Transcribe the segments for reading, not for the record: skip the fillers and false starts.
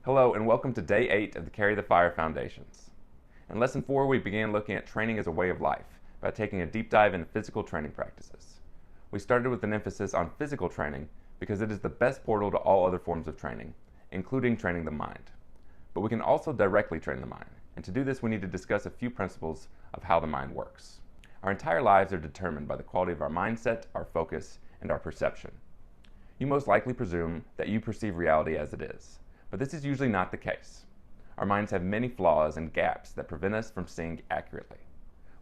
Hello and welcome to Day 8 of the Carry the Fire Foundations. In Lesson 4, we began looking at training as a way of life by taking a deep dive into physical training practices. We started with an emphasis on physical training because it is the best portal to all other forms of training, including training the mind. But we can also directly train the mind, and to do this we need to discuss a few principles of how the mind works. Our entire lives are determined by the quality of our mindset, our focus, and our perception. You most likely presume that you perceive reality as it is. But this is usually not the case. Our minds have many flaws and gaps that prevent us from seeing accurately.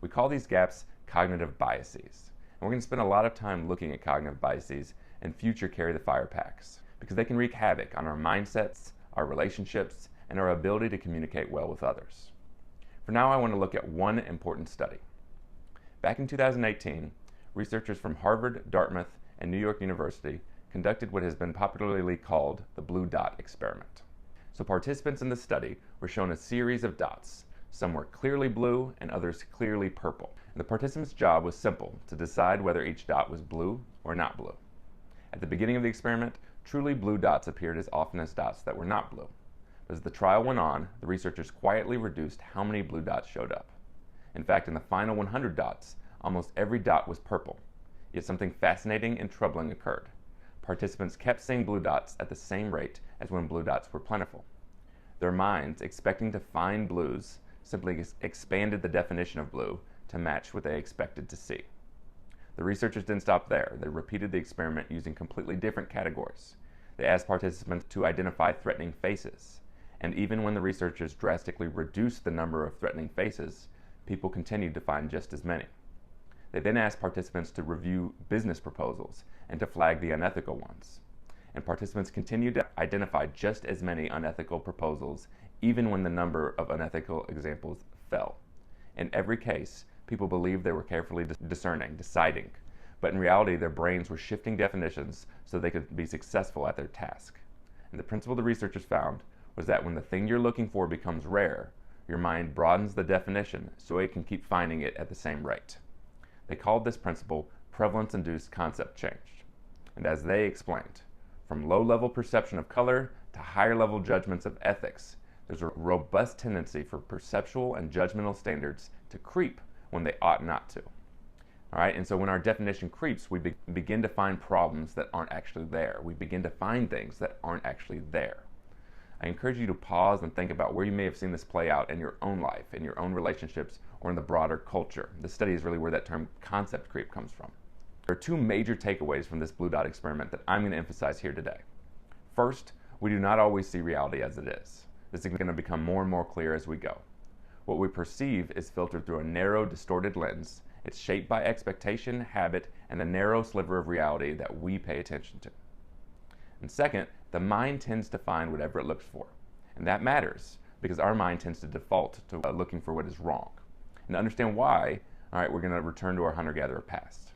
We call these gaps cognitive biases. And we're going to spend a lot of time looking at cognitive biases in future Carry the Fire packs because they can wreak havoc on our mindsets, our relationships, and our ability to communicate well with others. For now, I want to look at one important study. Back in 2018, researchers from Harvard, Dartmouth, and New York University conducted what has been popularly called the blue dot experiment. So participants in the study were shown a series of dots. Some were clearly blue and others clearly purple. And the participants' job was simple, to decide whether each dot was blue or not blue. At the beginning of the experiment, truly blue dots appeared as often as dots that were not blue. But as the trial went on, the researchers quietly reduced how many blue dots showed up. In fact, in the final 100 dots, almost every dot was purple. Yet something fascinating and troubling occurred. Participants kept seeing blue dots at the same rate as when blue dots were plentiful. Their minds, expecting to find blues, simply expanded the definition of blue to match what they expected to see. The researchers didn't stop there. They repeated the experiment using completely different categories. They asked participants to identify threatening faces. And even when the researchers drastically reduced the number of threatening faces, people continued to find just as many. They then asked participants to review business proposals and to flag the unethical ones. And participants continued to identify just as many unethical proposals, even when the number of unethical examples fell. In every case, people believed they were carefully discerning, deciding, but in reality their brains were shifting definitions so they could be successful at their task. And the principle the researchers found was that when the thing you're looking for becomes rare, your mind broadens the definition so it can keep finding it at the same rate. They called this principle prevalence-induced concept change. And as they explained, from low-level perception of color to higher-level judgments of ethics, there's a robust tendency for perceptual and judgmental standards to creep when they ought not to. All right, and so when our definition creeps, we begin to find problems that aren't actually there. We begin to find things that aren't actually there. I encourage you to pause and think about where you may have seen this play out in your own life, in your own relationships, or in the broader culture. This study is really where that term concept creep comes from. There are two major takeaways from this blue dot experiment that I'm going to emphasize here today. First, we do not always see reality as it is. This is going to become more and more clear as we go. What we perceive is filtered through a narrow, distorted lens. It's shaped by expectation, habit, and the narrow sliver of reality that we pay attention to. And second, the mind tends to find whatever it looks for. And that matters because our mind tends to default to looking for what is wrong. And to understand why, all right, we're going to return to our hunter-gatherer past.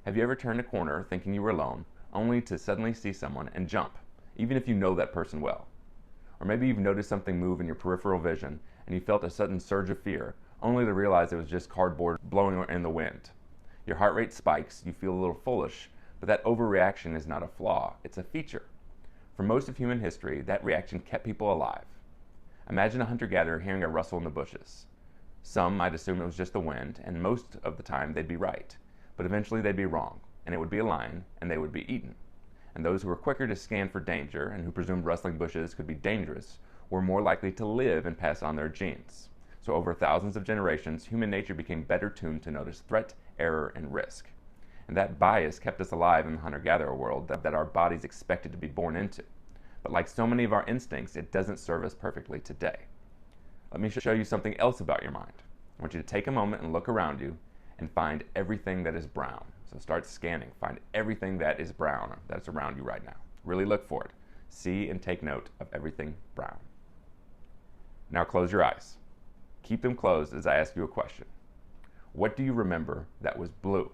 Have you ever turned a corner thinking you were alone, only to suddenly see someone and jump, even if you know that person well? Or maybe you've noticed something move in your peripheral vision and you felt a sudden surge of fear, only to realize it was just cardboard blowing in the wind. Your heart rate spikes, you feel a little foolish, but that overreaction is not a flaw, it's a feature. For most of human history, that reaction kept people alive. Imagine a hunter-gatherer hearing a rustle in the bushes. Some might assume it was just the wind, and most of the time they'd be right. But eventually they'd be wrong, and it would be a lion, and they would be eaten. And those who were quicker to scan for danger, and who presumed rustling bushes could be dangerous, were more likely to live and pass on their genes. So over thousands of generations, human nature became better tuned to notice threat, error, and risk. And that bias kept us alive in the hunter-gatherer world that our bodies expected to be born into. But like so many of our instincts, it doesn't serve us perfectly today. Let me show you something else about your mind. I want you to take a moment and look around you and find everything that is brown. So start scanning. Find everything that is brown that's around you right now. Really look for it. See and take note of everything brown. Now close your eyes. Keep them closed as I ask you a question. What do you remember that was blue?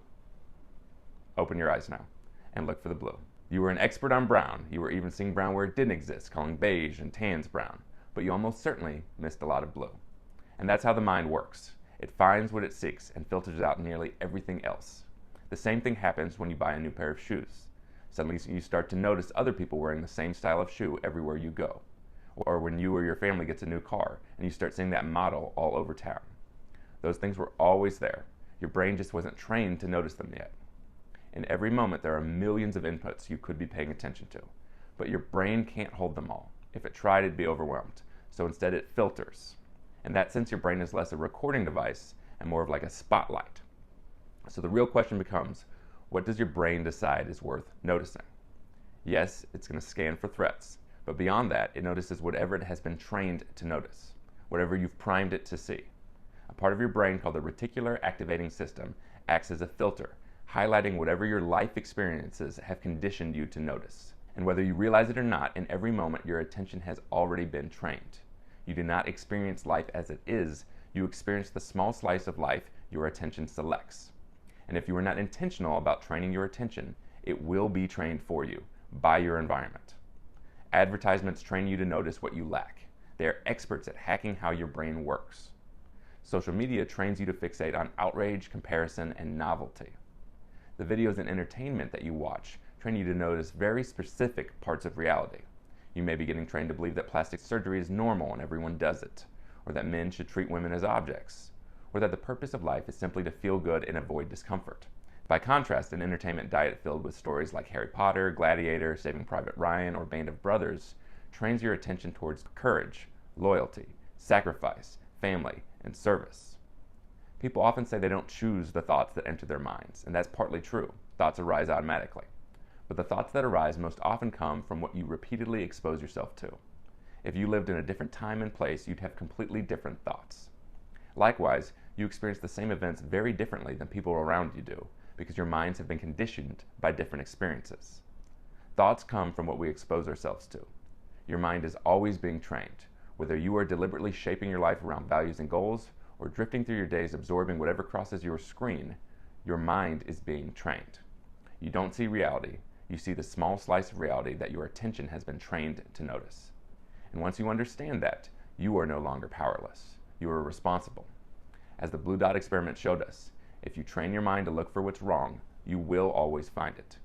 Open your eyes now and look for the blue. You were an expert on brown. You were even seeing brown where it didn't exist, calling beige and tans brown. But you almost certainly missed a lot of blue. And that's how the mind works. It finds what it seeks and filters out nearly everything else. The same thing happens when you buy a new pair of shoes. Suddenly you start to notice other people wearing the same style of shoe everywhere you go. or when you or your family gets a new car and you start seeing that model all over town. Those things were always there. Your brain just wasn't trained to notice them yet. In every moment, there are millions of inputs you could be paying attention to, but your brain can't hold them all. If it tried, it'd be overwhelmed. So instead, it filters. In that sense, your brain is less a recording device and more of like a spotlight. So the real question becomes, what does your brain decide is worth noticing? Yes, it's going to scan for threats, but beyond that, it notices whatever it has been trained to notice, whatever you've primed it to see. A part of your brain called the reticular activating system acts as a filter, highlighting whatever your life experiences have conditioned you to notice. And whether you realize it or not, in every moment your attention has already been trained. You do not experience life as it is, you experience the small slice of life your attention selects. And if you are not intentional about training your attention, it will be trained for you by your environment. Advertisements train you to notice what you lack. They are experts at hacking how your brain works. Social media trains you to fixate on outrage, comparison, and novelty. The videos and entertainment that you watch train you to notice very specific parts of reality. You may be getting trained to believe that plastic surgery is normal and everyone does it, or that men should treat women as objects, or that the purpose of life is simply to feel good and avoid discomfort. By contrast, an entertainment diet filled with stories like Harry Potter, Gladiator, Saving Private Ryan, or Band of Brothers trains your attention towards courage, loyalty, sacrifice, family, and service. People often say they don't choose the thoughts that enter their minds, and that's partly true. Thoughts arise automatically. But the thoughts that arise most often come from what you repeatedly expose yourself to. If you lived in a different time and place, you'd have completely different thoughts. Likewise, you experience the same events very differently than people around you do, because your minds have been conditioned by different experiences. Thoughts come from what we expose ourselves to. Your mind is always being trained, whether you are deliberately shaping your life around values and goals, or drifting through your days absorbing whatever crosses your screen, your mind is being trained. You don't see reality, you see the small slice of reality that your attention has been trained to notice. And once you understand that, you are no longer powerless. You are responsible. As the Blue Dot experiment showed us, if you train your mind to look for what's wrong, you will always find it.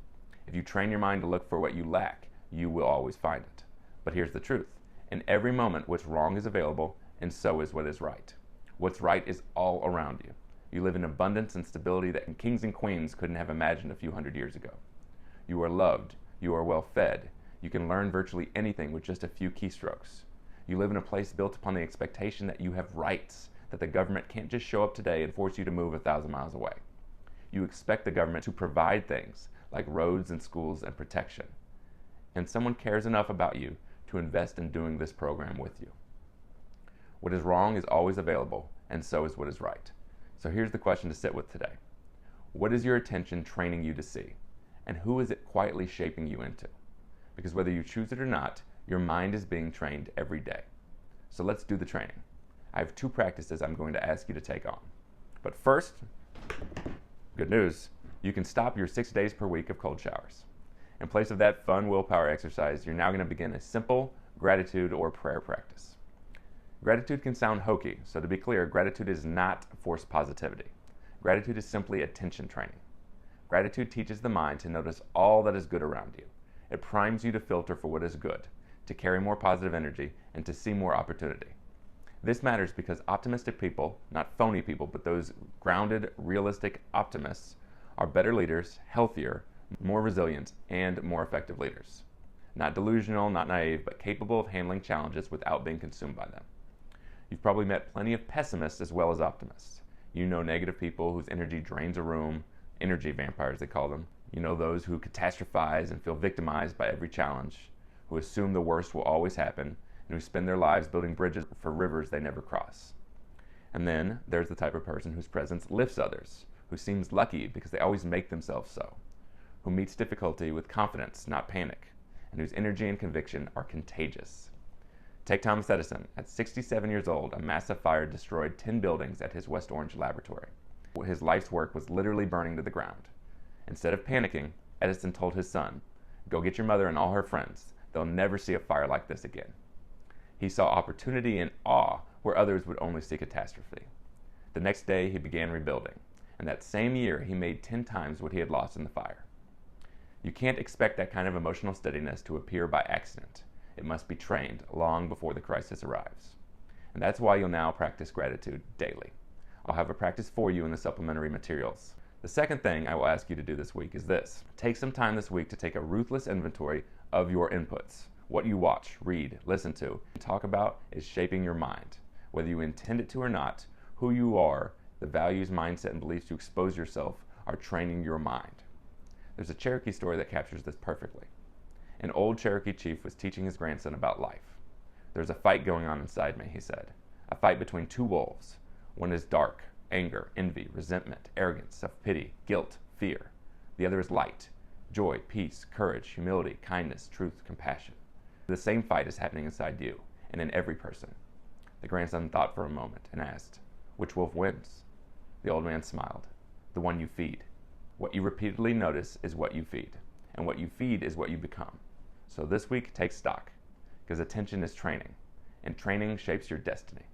If you train your mind to look for what you lack, you will always find it. But here's the truth. In every moment, what's wrong is available, and so is what is right. What's right is all around you. You live in abundance and stability that kings and queens couldn't have imagined a few hundred years ago. You are loved. You are well fed. You can learn virtually anything with just a few keystrokes. You live in a place built upon the expectation that you have rights, that the government can't just show up today and force you to move 1,000 miles away. You expect the government to provide things like roads and schools and protection. And someone cares enough about you to invest in doing this program with you. What is wrong is always available, and so is what is right. So here's the question to sit with today. What is your attention training you to see? And who is it quietly shaping you into? Because whether you choose it or not, your mind is being trained every day. So let's do the training. I have 2 practices I'm going to ask you to take on. But first, good news, you can stop your 6 days per week of cold showers. In place of that fun willpower exercise, you're now going to begin a simple gratitude or prayer practice. Gratitude can sound hokey, so to be clear, gratitude is not forced positivity. Gratitude is simply attention training. Gratitude teaches the mind to notice all that is good around you. It primes you to filter for what is good, to carry more positive energy, and to see more opportunity. This matters because optimistic people, not phony people, but those grounded, realistic optimists, are better leaders, healthier, more resilient, and more effective leaders. Not delusional, not naive, but capable of handling challenges without being consumed by them. You've probably met plenty of pessimists as well as optimists. You know negative people whose energy drains a room, energy vampires they call them. You know those who catastrophize and feel victimized by every challenge, who assume the worst will always happen, and who spend their lives building bridges for rivers they never cross. And then there's the type of person whose presence lifts others, who seems lucky because they always make themselves so, who meets difficulty with confidence, not panic, and whose energy and conviction are contagious. Take Thomas Edison. At 67 years old, a massive fire destroyed 10 buildings at his West Orange laboratory. His life's work was literally burning to the ground. Instead of panicking, Edison told his son, "Go get your mother and all her friends. They'll never see a fire like this again." He saw opportunity and awe where others would only see catastrophe. The next day, he began rebuilding, and that same year, he made 10 times what he had lost in the fire. You can't expect that kind of emotional steadiness to appear by accident. it must be trained long before the crisis arrives. And that's why you'll now practice gratitude daily. I'll have a practice for you in the supplementary materials. The second thing I will ask you to do this week is this. Take some time this week to take a ruthless inventory of your inputs. What you watch, read, listen to, and talk about is shaping your mind. Whether you intend it to or not, who you are, the values, mindset, and beliefs you expose yourself are training your mind. There's a Cherokee story that captures this perfectly. An old Cherokee chief was teaching his grandson about life. "There's a fight going on inside me," he said. "A fight between two wolves. One is dark, anger, envy, resentment, arrogance, self-pity, guilt, fear. The other is light, joy, peace, courage, humility, kindness, truth, compassion. The same fight is happening inside you and in every person." The grandson thought for a moment and asked, "Which wolf wins?" The old man smiled. "The one you feed. What you repeatedly notice is what you feed, and what you feed is what you become. So this week, take stock, because attention is training, and training shapes your destiny."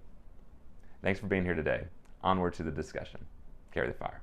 Thanks for being here today. Onward to the discussion. Carry the fire.